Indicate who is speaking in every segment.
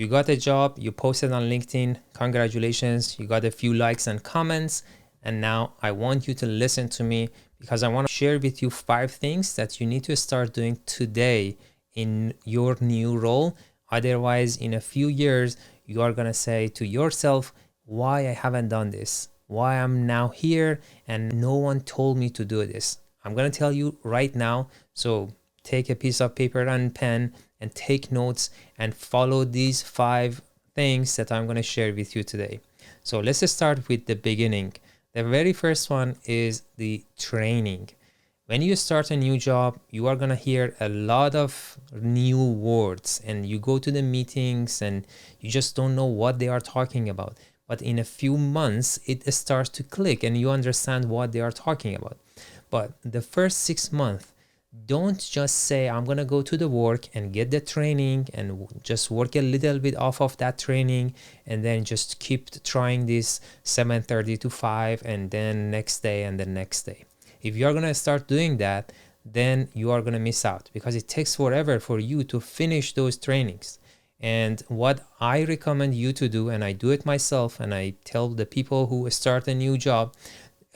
Speaker 1: You got a job, you posted on LinkedIn, congratulations, you got a few likes and comments, and now I want you to listen to me because I want to share with you 5 things that you need to start doing today in your new role. Otherwise, in a few years, you are going to say to yourself, why I haven't done this? Why I'm now here and no one told me to do this? I'm going to tell you right now. So take a piece of paper and pen and take notes and follow these 5 things that I'm going to share with you today. So let's start with the beginning. The very first one is the training. When you start a new job, you are going to hear a lot of new words and you go to the meetings and you just don't know what they are talking about. But in a few months, it starts to click and you understand what they are talking about. But the first 6 months, don't just say, I'm going to go to the work and get the training and just work a little bit off of that training and then just keep trying this 7:30 to 5 and then next day and the next day. If you're going to start doing that, then you are going to miss out because it takes forever for you to finish those trainings. And what I recommend you to do, and I do it myself and I tell the people who start a new job,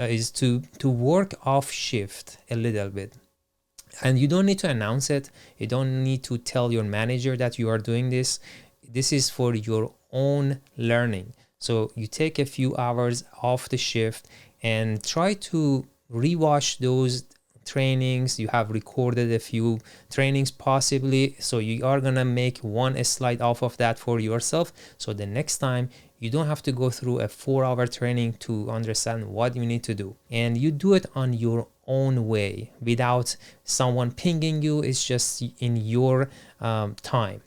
Speaker 1: is to work off shift a little bit. And you don't need to announce it. You don't need to tell your manager that you are doing this. This is for your own learning. So you take a few hours off the shift and try to rewatch those trainings. You have recorded a few trainings possibly. So you are going to make one slide off of that for yourself. So the next time you don't have to go through a 4-hour training to understand what you need to do. And you do it on your own way without someone pinging you. It's just in your time.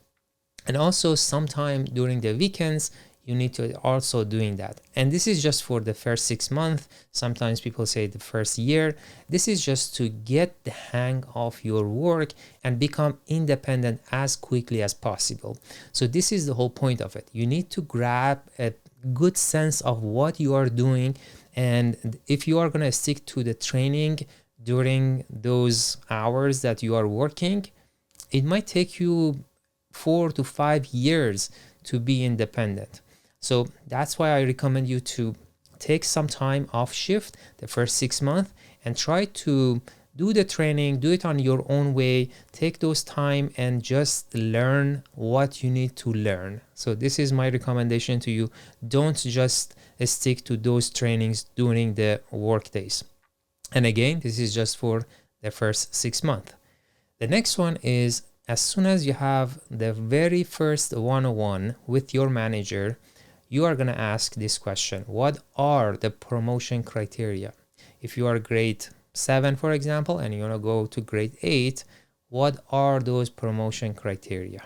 Speaker 1: And also sometime during the weekends, you need to also doing that. And this is just for the first 6 months. Sometimes people say the first year. This is just to get the hang of your work and become independent as quickly as possible. So this is the whole point of it. You need to grab a good sense of what you are doing. And if you are going to stick to the training during those hours that you are working, it might take you 4 to 5 years to be independent. So that's why I recommend you to take some time off shift the first 6 months and try to do the training, do it on your own way, take those time and just learn what you need to learn. So this is my recommendation to you. Don't just stick to those trainings during the work days. And again, this is just for the first 6 months. The next one is as soon as you have the very first one-on-one with your manager, you are going to ask this question. What are the promotion criteria? If you are grade 7, for example, and you want to go to grade 8, what are those promotion criteria?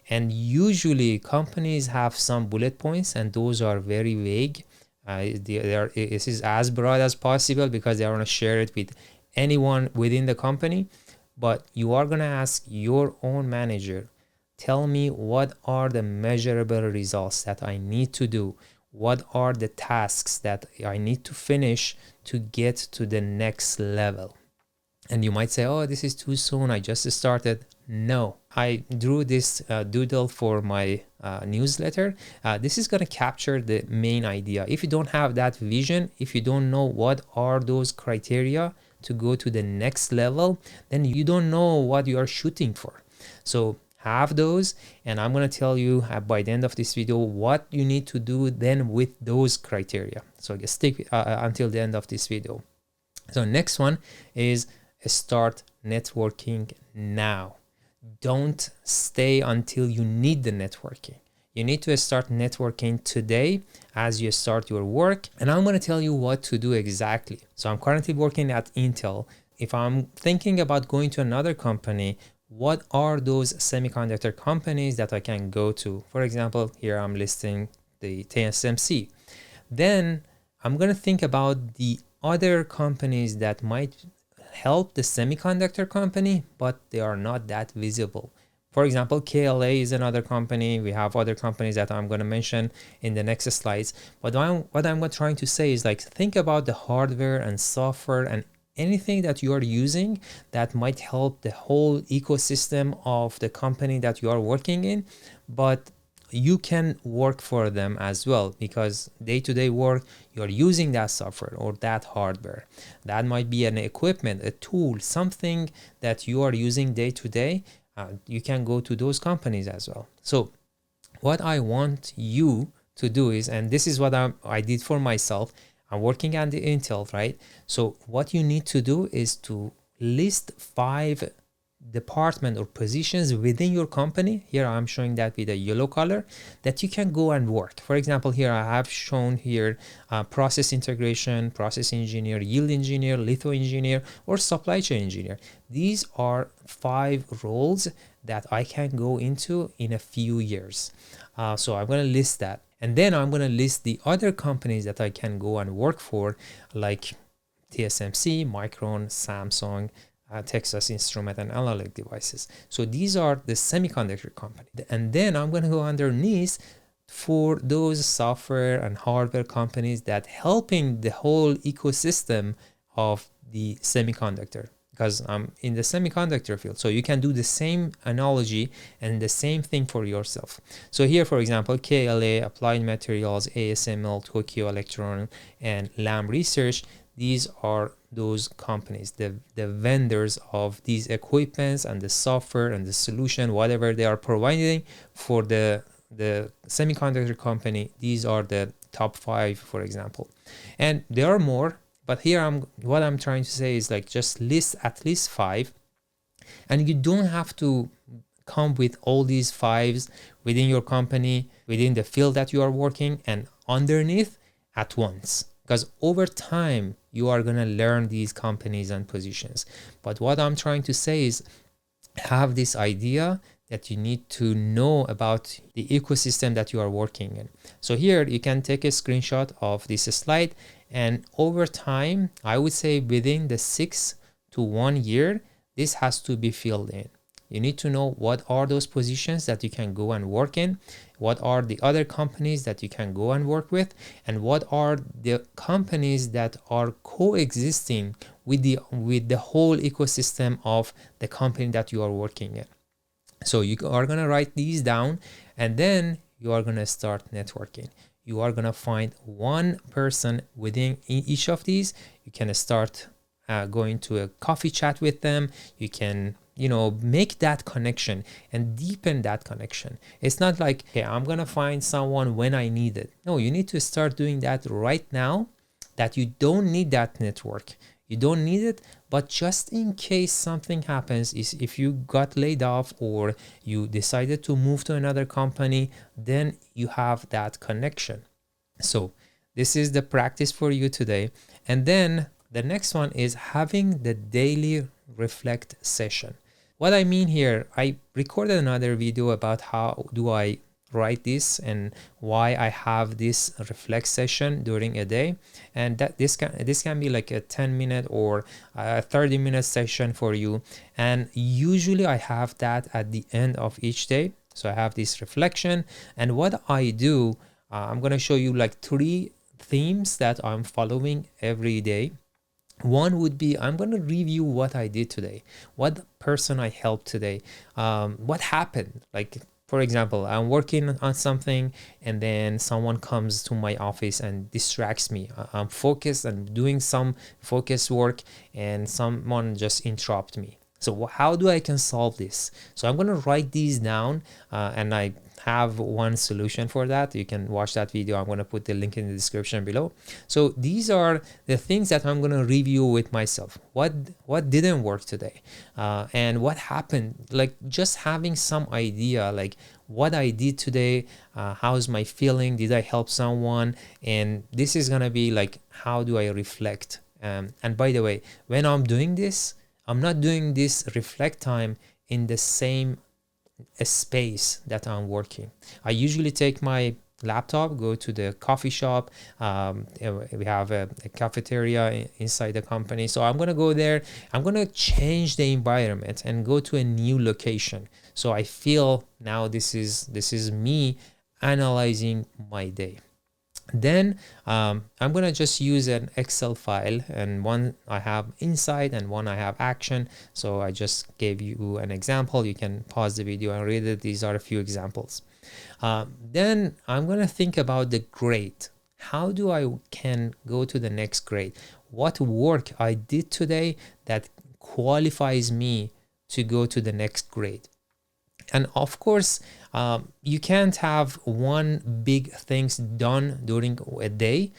Speaker 1: And usually companies have some bullet points and those are very vague. This is as broad as possible because they want to share it with anyone within the company. But you are going to ask your own manager, tell me what are the measurable results that I need to do? What are the tasks that I need to finish to get to the next level? And you might say, oh, this is too soon. I just started. No, I drew this doodle for my newsletter. This is going to capture the main idea. If you don't have that vision, if you don't know what are those criteria to go to the next level, then you don't know what you are shooting for. So have those, and I'm going to tell you by the end of this video what you need to do then with those criteria. So just stick until the end of this video. So next one is start networking now. Don't stay until you need the networking. You need to start networking today as you start your work. And I'm going to tell you what to do exactly. So I'm currently working at Intel. If I'm thinking about going to another company, what are those semiconductor companies that I can go to? For example, here I'm listing the TSMC. Then I'm going to think about the other companies that might help the semiconductor company, but they are not that visible. For example, KLA is another company. We have other companies that I'm going to mention in the next slides. But what I'm trying to say is, like, think about the hardware and software and anything that you are using that might help the whole ecosystem of the company that you are working in, but you can work for them as well, because day-to-day work, you're using that software or that hardware. That might be an equipment, a tool, something that you are using day-to-day. You can go to those companies as well. So what I want you to do is, and this is what I did for myself. I'm working at the Intel, right? So what you need to do is to list 5 department or positions within your company. Here I'm showing that with a yellow color, that you can go and work. For example, here I have shown here process integration, process engineer, yield engineer, litho engineer, or supply chain engineer. These are 5 roles that I can go into in a few years. So I'm going to list that, and then I'm going to list the other companies that I can go and work for, like TSMC, Micron, Samsung, Texas Instrument, and Analog Devices. So these are the semiconductor company. And then I'm going to go underneath for those software and hardware companies that helping the whole ecosystem of the semiconductor, because I'm in the semiconductor field. So you can do the same analogy and the same thing for yourself. So here, for example, KLA, Applied Materials, ASML, Tokyo Electron, and Lam Research. These are those companies, the vendors of these equipments and the software and the solution, whatever they are providing for the semiconductor company. These are the top 5, for example. And there are more, but here what I'm trying to say is, like, just list at least 5, and you don't have to come with all these 5s within your company, within the field that you are working, and underneath at once, because over time you are going to learn these companies and positions. But what I'm trying to say is, have this idea that you need to know about the ecosystem that you are working in. So here you can take a screenshot of this slide, and over time, I would say within the 6 to 1 year, this has to be filled in. You need to know what are those positions that you can go and work in, what are the other companies that you can go and work with, and what are the companies that are coexisting with the whole ecosystem of the company that you are working in. So you are going to write these down, and then you are going to start networking. You are going to find one person within each of these. You can start going to a coffee chat with them. You can make that connection and deepen that connection. It's not like, hey, I'm gonna find someone when I need it. No, you need to start doing that right now, that you don't need that network. You don't need it, but just in case something happens, is if you got laid off or you decided to move to another company, then you have that connection. So this is the practice for you today. And then the next one is having the daily reflect session. What I mean here, I recorded another video about how do I write this and why I have this reflect session during a day, and that this can be like a 10-minute or a 30-minute session for you. And usually I have that at the end of each day. So I have this reflection, and what I do, I'm going to show you like 3 themes that I'm following every day. One would be, I'm going to review what I did today, what person I helped today, what happened. Like, for example, I'm working on something and then someone comes to my office and distracts me. I'm focused and doing some focus work and someone just interrupt me. So how do I can solve this? So I'm going to write these down, and I have one solution for that. You can watch that video. I'm going to put the link in the description below. So these are the things that I'm going to review with myself. What didn't work today, and what happened. Like, just having some idea, like what I did today, how's my feeling, did I help someone? And this is going to be like, how do I reflect? And by the way, when I'm doing this, I'm not doing this reflect time in the same space that I'm working. I usually take my laptop, go to the coffee shop. We have a cafeteria inside the company. So I'm going to go there. I'm going to change the environment and go to a new location. So I feel now this is me analyzing my day. Then I'm going to just use an Excel file, and one I have insight and one I have action. So I just gave you an example. You can pause the video and read it. These are a few examples. Then I'm going to think about the grade. How do I can go to the next grade? What work I did today that qualifies me to go to the next grade? And of course, you can't have one big things done during a day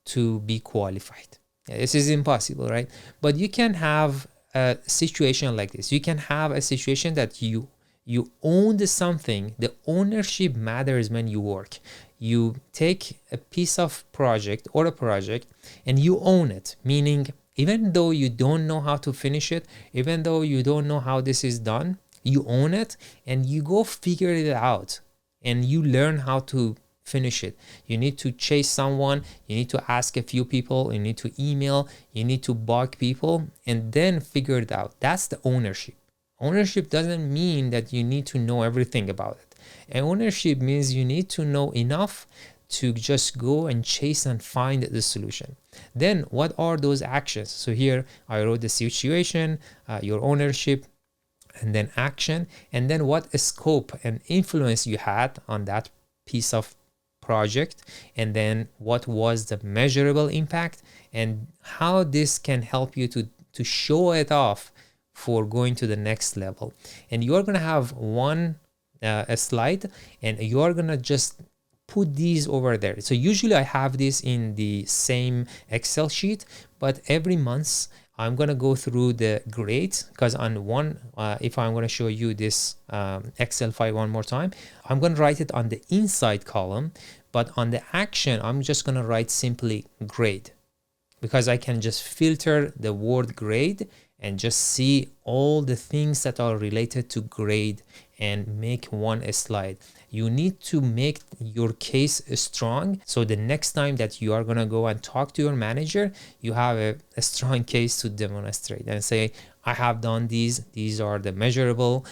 Speaker 1: to be qualified. This is impossible, right? But you can have a situation like this. You can have a situation that you own something. The ownership matters when you work. You take a piece of project or a project and you own it, meaning even though you don't know how to finish it, even though you don't know how this is done, you own it and you go figure it out and you learn how to finish it. You need to chase someone, you need to ask a few people, you need to email, you need to bug people and then figure it out. That's the ownership. Ownership doesn't mean that you need to know everything about it. And ownership means you need to know enough to just go and chase and find the solution. Then what are those actions? So here I wrote the situation, your ownership, and then action, and then what scope and influence you had on that piece of project, and then what was the measurable impact, and how this can help you to show it off for going to the next level. And you're going to have one a slide and you're going to just put these over there. So usually I have this in the same Excel sheet, but every month I'm going to go through the grades, because on one, if I'm going to show you this Excel file one more time, I'm going to write it on the inside column, but on the action, I'm just going to write simply grade, because I can just filter the word grade and just see all the things that are related to grade and make one slide. You need to make your case strong, so the next time that you are going to go and talk to your manager, you have a strong case to demonstrate and say, I have done these are the measurable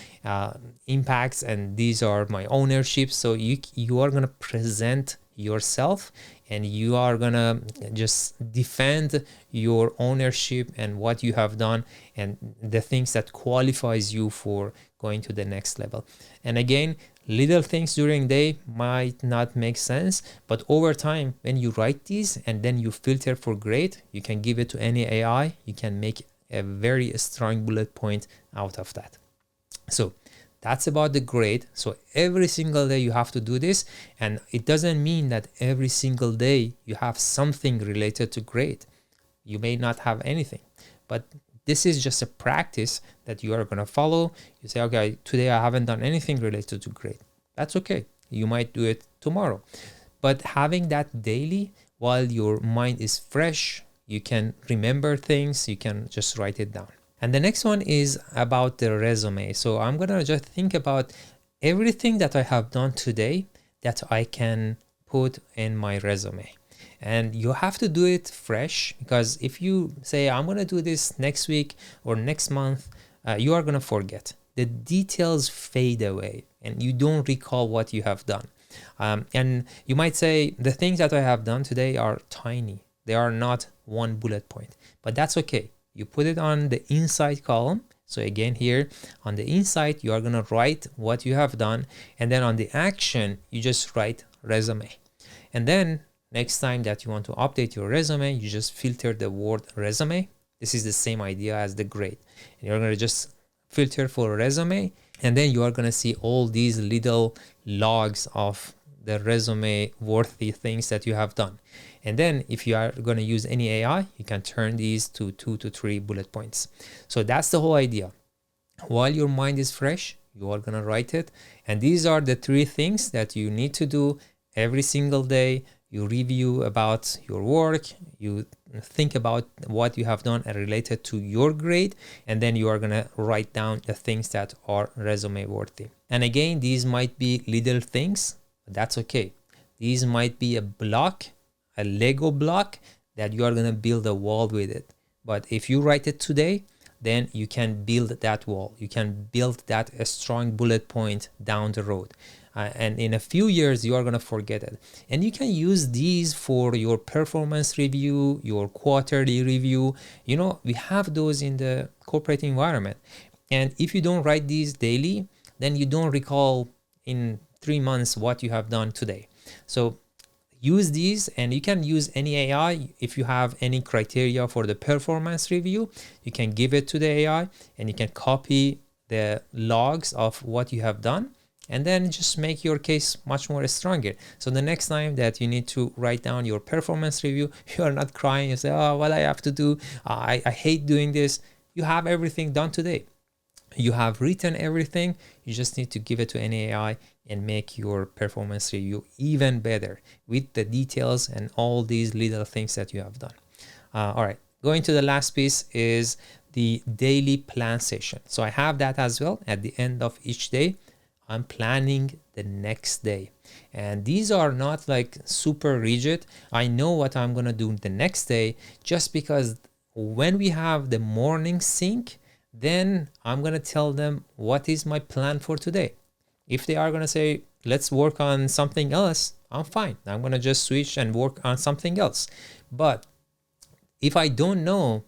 Speaker 1: impacts, and these are my ownership. So you are going to present yourself and you are gonna just defend your ownership and what you have done and the things that qualifies you for going to the next level. And again, little things during day might not make sense, but over time when you write these and then you filter for grade, you can give it to any AI, you can make a very strong bullet point out of that. So that's about the grade. So every single day you have to do this, and it doesn't mean that every single day you have something related to grade. You may not have anything, but this is just a practice that you are going to follow. You say, okay, today I haven't done anything related to grade. That's okay. You might do it tomorrow. But having that daily while your mind is fresh, you can remember things, you can just write it down. And the next one is about the resume. So I'm going to just think about everything that I have done today that I can put in my resume. And you have to do it fresh, because if you say, I'm going to do this next week or next month, you are going to forget. The details fade away and you don't recall what you have done. And you might say, the things that I have done today are tiny. They are not one bullet point, but that's okay. You put it on the inside column. So again, here on the inside, you are going to write what you have done. And then on the action, you just write resume. And then next time that you want to update your resume, you just filter the word resume. This is the same idea as the grade. And you're going to just filter for resume. And then you are going to see all these little logs of the resume worthy things that you have done. And then if you are going to use any AI, you can turn these to 2 to 3 bullet points. So that's the whole idea. While your mind is fresh, you are going to write it. And these are the 3 things that you need to do every single day. You review about your work, you think about what you have done related to your grade, and then you are going to write down the things that are resume worthy. And again, these might be little things, but that's okay. These might be a block, a Lego block that you are going to build a wall with it. But if you write it today, then you can build that wall. You can build that a strong bullet point down the road. And in a few years, you are going to forget it. And you can use these for your performance review, your quarterly review. You know, we have those in the corporate environment. And if you don't write these daily, then you don't recall in 3 months what you have done today. So use these, and you can use any AI. If you have any criteria for the performance review, you can give it to the AI and you can copy the logs of what you have done, and then just make your case much more stronger. So the next time that you need to write down your performance review, you are not crying and say, oh, what I have to do, I hate doing this. You have everything done today. You have written everything. You just need to give it to an AI and make your performance review even better with the details and all these little things that you have done. All right, going to the last piece is the daily plan session. So I have that as well. At the end of each day, I'm planning the next day. And these are not like super rigid. I know what I'm going to do the next day, just because when we have the morning sync, then I'm going to tell them what is my plan for today. If they are going to say, let's work on something else, I'm fine. I'm going to just switch and work on something else. But if I don't know,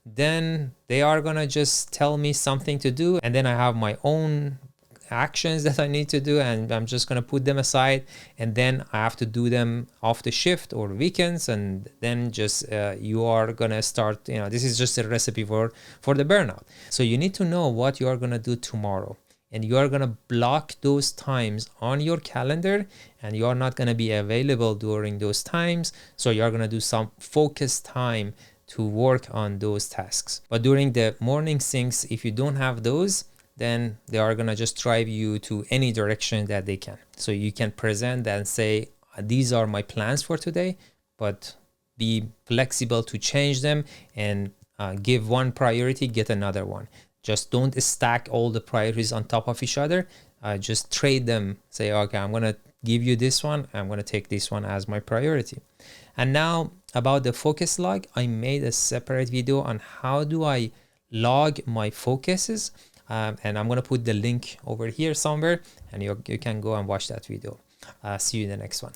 Speaker 1: then they are going to just tell me something to do. And then I have my own actions that I need to do, and I'm just going to put them aside, and then I have to do them off the shift or weekends, and then just you are going to start, this is just a recipe for the burnout. So you need to know what you are going to do tomorrow, and you are going to block those times on your calendar, and you are not going to be available during those times. So you are going to do some focused time to work on those tasks. But during the morning syncs, if you don't have those, then they are going to just drive you to any direction that they can. So you can present and say, these are my plans for today, but be flexible to change them, and give one priority, get another one. Just don't stack all the priorities on top of each other. Just trade them. Say, okay, I'm going to give you this one. I'm going to take this one as my priority. And now about the focus log, I made a separate video on how do I log my focuses. And I'm going to put the link over here somewhere, and you can go and watch that video. See you in the next one.